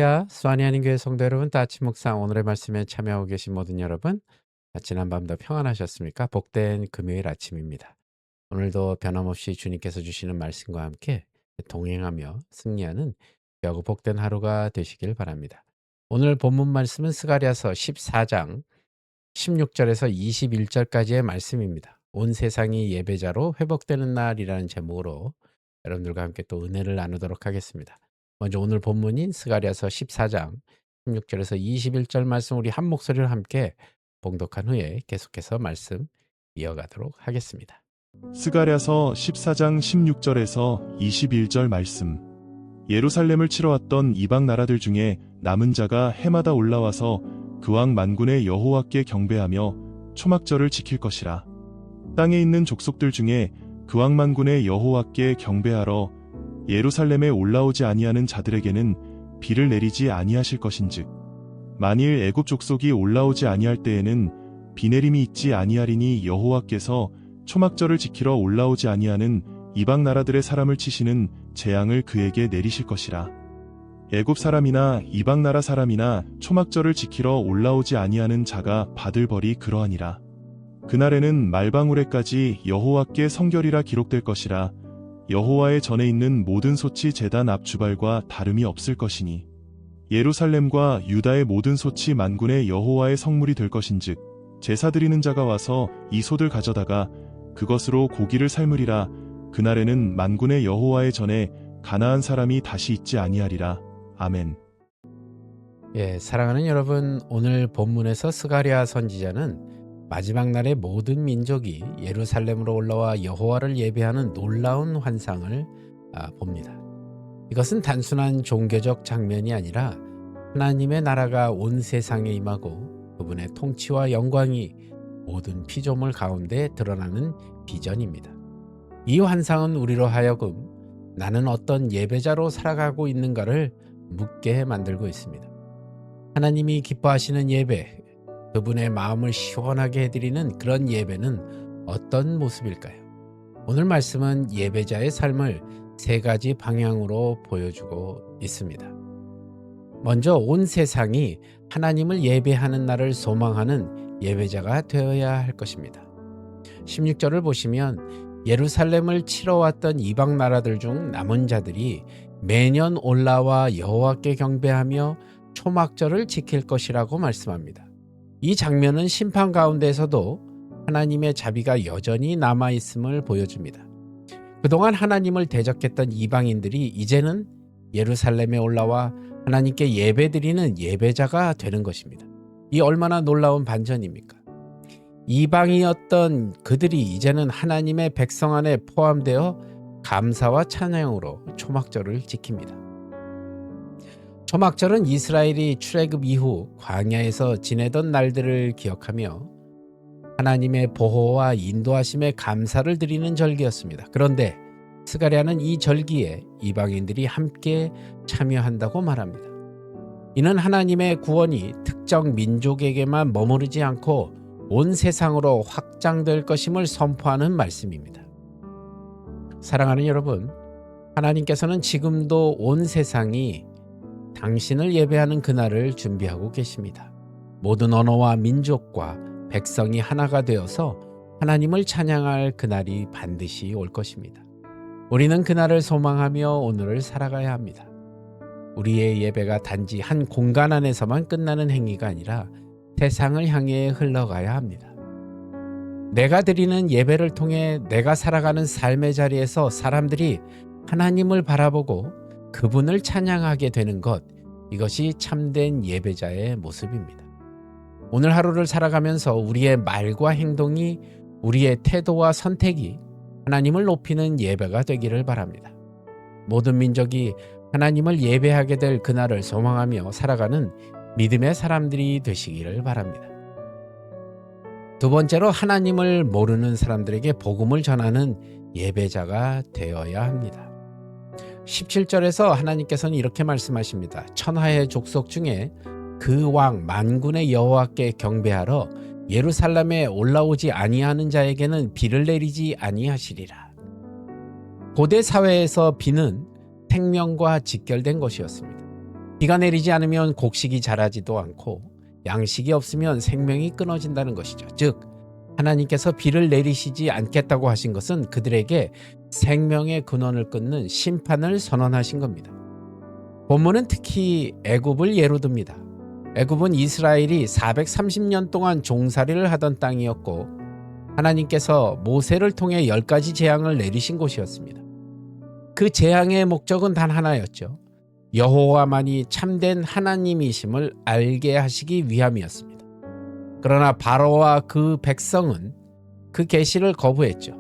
할렐루야, 수아니 한인교회 성도 여러분, 또 아침 묵상 오늘의 말씀에 참여하고 계신 모든 여러분, 지난밤도 평안하셨습니까? 복된 금요일 아침입니다. 오늘도 변함없이 주님께서 주시는 말씀과 함께 동행하며 승리하는 귀하고 복된 하루가 되시길 바랍니다. 오늘 본문 말씀은 스가랴서 14장 16절에서 21절까지의 말씀입니다. 온 세상이 예배자로 회복되는 날이라는 제목으로 여러분들과 함께 또 은혜를 나누도록 하겠습니다. 먼저 오늘 본문인 스가랴서 14장 16절에서 21절 말씀 우리 한 목소리로 함께 봉독한 후에 계속해서 말씀 이어가도록 하겠습니다. 스가랴서 14장 16절에서 21절 말씀. 예루살렘을 치러 왔던 이방 나라들 중에 남은 자가 해마다 올라와서 그 왕 만군의 여호와께 경배하며 초막절을 지킬 것이라. 땅에 있는 족속들 중에 그 왕 만군의 여호와께 경배하러 예루살렘에 올라오지 아니하는 자들에게는 비를 내리지 아니하실 것인즉 만일 애굽 족속이 올라오지 아니할 때에는 비 내림이 있지 아니하리니 여호와께서 초막절을 지키러 올라오지 아니하는 이방 나라들의 사람을 치시는 재앙을 그에게 내리실 것이라. 애굽 사람이나 이방 나라 사람이나 초막절을 지키러 올라오지 아니하는 자가 받을 벌이 그러하니라. 그날에는 말방울에까지 여호와께 성결이라 기록될 것이라. 여호와의 전에 있는 모든 소치 제단 앞 주발과 다름이 없을 것이니 예루살렘과 유다의 모든 소치 만군의 여호와의 성물이 될 것인즉 제사 드리는 자가 와서 이 솥을 가져다가 그것으로 고기를 삶으리라. 그날에는 만군의 여호와의 전에 가나안 사람이 다시 있지 아니하리라. 아멘. 사랑하는 여러분, 오늘 본문에서 스가랴 선지자는 마지막 날에 모든 민족이 예루살렘으로 올라와 여호와를 예배하는 놀라운 환상을 봅니다. 이것은 단순한 종교적 장면이 아니라 하나님의 나라가 온 세상에 임하고 그분의 통치와 영광이 모든 피조물 가운데 드러나는 비전입니다. 이 환상은 우리로 하여금 나는 어떤 예배자로 살아가고 있는가를 묻게 만들고 있습니다. 하나님이 기뻐하시는 예배, 그분의 마음을 시원하게 해드리는 그런 예배는 어떤 모습일까요? 오늘 말씀은 예배자의 삶을 세 가지 방향으로 보여주고 있습니다. 먼저 온 세상이 하나님을 예배하는 날을 소망하는 예배자가 되어야 할 것입니다. 16절을 보시면 예루살렘을 치러 왔던 이방 나라들 중 남은 자들이 매년 올라와 여호와께 경배하며 초막절을 지킬 것이라고 말씀합니다. 이 장면은 심판 가운데서도 하나님의 자비가 여전히 남아있음을 보여줍니다. 그동안 하나님을 대적했던 이방인들이 이제는 예루살렘에 올라와 하나님께 예배드리는 예배자가 되는 것입니다. 이 얼마나 놀라운 반전입니까? 이방이었던 그들이 이제는 하나님의 백성 안에 포함되어 감사와 찬양으로 초막절을 지킵니다. 초막절은 이스라엘이 출애굽 이후 광야에서 지내던 날들을 기억하며 하나님의 보호와 인도하심에 감사를 드리는 절기였습니다. 그런데 스가랴는 이 절기에 이방인들이 함께 참여한다고 말합니다. 이는 하나님의 구원이 특정 민족에게만 머무르지 않고 온 세상으로 확장될 것임을 선포하는 말씀입니다. 사랑하는 여러분, 하나님께서는 지금도 온 세상이 당신을 예배하는 그날을 준비하고 계십니다. 모든 언어와 민족과 백성이 하나가 되어서 하나님을 찬양할 그날이 반드시 올 것입니다. 우리는 그날을 소망하며 오늘을 살아가야 합니다. 우리의 예배가 단지 한 공간 안에서만 끝나는 행위가 아니라 세상을 향해 흘러가야 합니다. 내가 드리는 예배를 통해 내가 살아가는 삶의 자리에서 사람들이 하나님을 바라보고 그분을 찬양하게 되는 것, 이것이 참된 예배자의 모습입니다. 오늘 하루를 살아가면서 우리의 말과 행동이, 우리의 태도와 선택이 하나님을 높이는 예배가 되기를 바랍니다. 모든 민족이 하나님을 예배하게 될 그날을 소망하며 살아가는 믿음의 사람들이 되시기를 바랍니다. 두 번째로 하나님을 모르는 사람들에게 복음을 전하는 예배자가 되어야 합니다. 17절에서 하나님께서는 이렇게 말씀하십니다. 천하의 족속 중에 그 왕 만군의 여호와께 경배하러 예루살렘에 올라오지 아니하는 자에게는 비를 내리지 아니하시리라. 고대 사회에서 비는 생명과 직결된 것이었습니다. 비가 내리지 않으면 곡식이 자라지도 않고 양식이 없으면 생명이 끊어진다는 것이죠. 즉 하나님께서 비를 내리시지 않겠다고 하신 것은 그들에게 생명의 근원을 끊는 심판을 선언하신 겁니다. 본문은 특히 애굽을 예로 듭니다. 애굽은 이스라엘이 430년 동안 종살이를 하던 땅이었고 하나님께서 모세를 통해 10가지 재앙을 내리신 곳이었습니다. 그 재앙의 목적은 단 하나였죠. 여호와만이 참된 하나님이심을 알게 하시기 위함이었습니다. 그러나 바로와 그 백성은 그 계시를 거부했죠.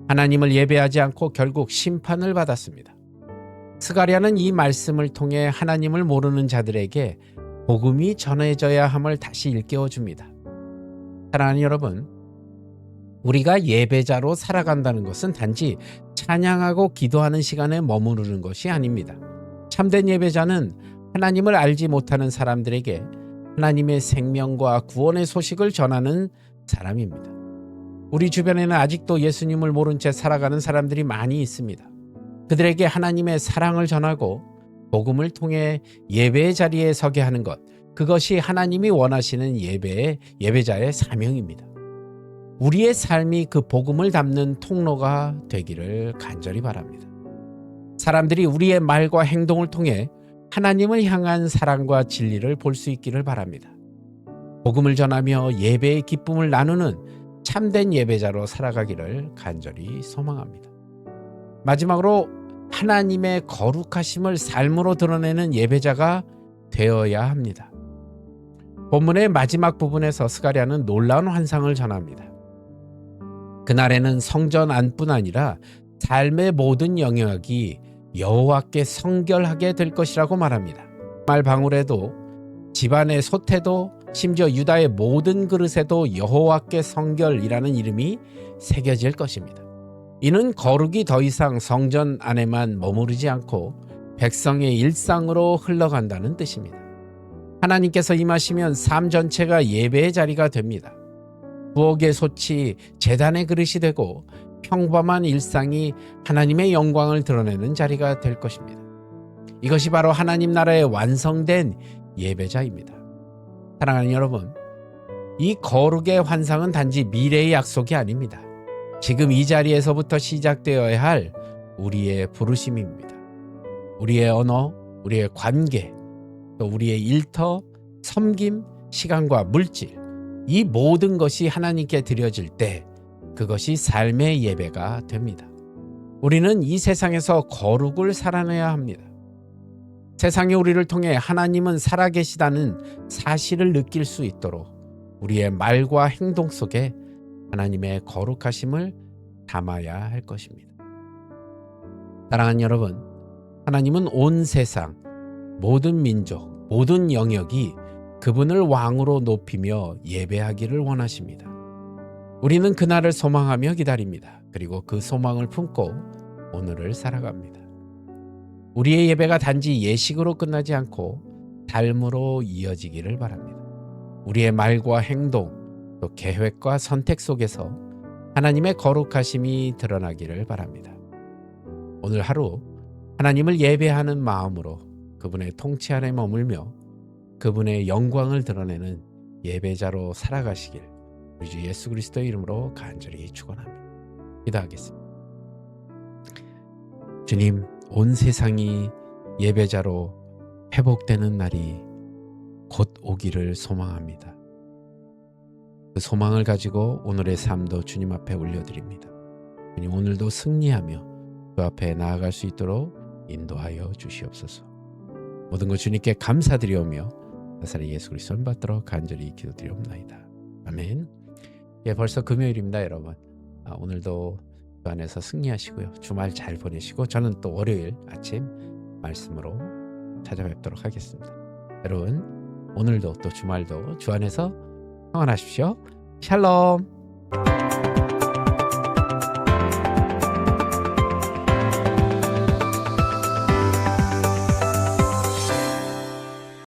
하나님을 예배하지 않고 결국 심판을 받았습니다. 스가랴는 이 말씀을 통해 하나님을 모르는 자들에게 복음이 전해져야 함을 다시 일깨워줍니다. 사랑하는 여러분, 우리가 예배자로 살아간다는 것은 단지 찬양하고 기도하는 시간에 머무르는 것이 아닙니다. 참된 예배자는 하나님을 알지 못하는 사람들에게 하나님의 생명과 구원의 소식을 전하는 사람입니다. 우리 주변에는 아직도 예수님을 모른 채 살아가는 사람들이 많이 있습니다. 그들에게 하나님의 사랑을 전하고 복음을 통해 예배의 자리에 서게 하는 것, 그것이 하나님이 원하시는 예배자의 사명입니다. 우리의 삶이 그 복음을 담는 통로가 되기를 간절히 바랍니다. 사람들이 우리의 말과 행동을 통해 하나님을 향한 사랑과 진리를 볼 수 있기를 바랍니다. 복음을 전하며 예배의 기쁨을 나누는 참된 예배자로 살아가기를 간절히 소망합니다. 마지막으로 하나님의 거룩하심을 삶으로 드러내는 예배자가 되어야 합니다. 본문의 마지막 부분에서 스가랴는 놀라운 환상을 전합니다. 그날에는 성전 안뿐 아니라 삶의 모든 영역이 여호와께 성결하게 될 것이라고 말합니다. 말 방울에도 집안의 솥에도 심지어 유다의 모든 그릇에도 여호와께 성결이라는 이름이 새겨질 것입니다. 이는 거룩이 더 이상 성전 안에만 머무르지 않고 백성의 일상으로 흘러간다는 뜻입니다. 하나님께서 임하시면 삶 전체가 예배의 자리가 됩니다. 부엌의 솥이 제단의 그릇이 되고 평범한 일상이 하나님의 영광을 드러내는 자리가 될 것입니다. 이것이 바로 하나님 나라의 완성된 예배자입니다. 사랑하는 여러분, 이 거룩의 환상은 단지 미래의 약속이 아닙니다. 지금 이 자리에서부터 시작되어야 할 우리의 부르심입니다. 우리의 언어, 우리의 관계, 또 우리의 일터, 섬김, 시간과 물질, 이 모든 것이 하나님께 드려질 때 그것이 삶의 예배가 됩니다. 우리는 이 세상에서 거룩을 살아내야 합니다. 세상이 우리를 통해 하나님은 살아계시다는 사실을 느낄 수 있도록 우리의 말과 행동 속에 하나님의 거룩하심을 담아야 할 것입니다. 사랑하는 여러분, 하나님은 온 세상, 모든 민족, 모든 영역이 그분을 왕으로 높이며 예배하기를 원하십니다. 우리는 그날을 소망하며 기다립니다. 그리고 그 소망을 품고 오늘을 살아갑니다. 우리의 예배가 단지 예식으로 끝나지 않고 삶으로 이어지기를 바랍니다. 우리의 말과 행동, 또 계획과 선택 속에서 하나님의 거룩하심이 드러나기를 바랍니다. 오늘 하루 하나님을 예배하는 마음으로 그분의 통치 아래 머물며 그분의 영광을 드러내는 예배자로 살아가시길 우리 주 예수 그리스도의 이름으로 간절히 축원합니다. 기도하겠습니다. 주님, 온 세상이 예배자로 회복되는 날이 곧 오기를 소망합니다. 그 소망을 가지고 오늘의 삶도 주님 앞에 올려드립니다. 주님, 오늘도 승리하며 그 앞에 나아갈 수 있도록 인도하여 주시옵소서. 모든 것 주님께 감사드리오며 나사렛 예수 그리스도를 받들어 간절히 기도드리옵나이다. 아멘. 예, 벌써 금요일입니다, 여러분. 오늘도 그 안에서 승리하시고요. 주말 잘 보내시고 저는 또 월요일 아침 말씀으로 찾아뵙도록 하겠습니다. 여러분, 오늘도 또 주말도 주 안에서 평안하십시오. 샬롬.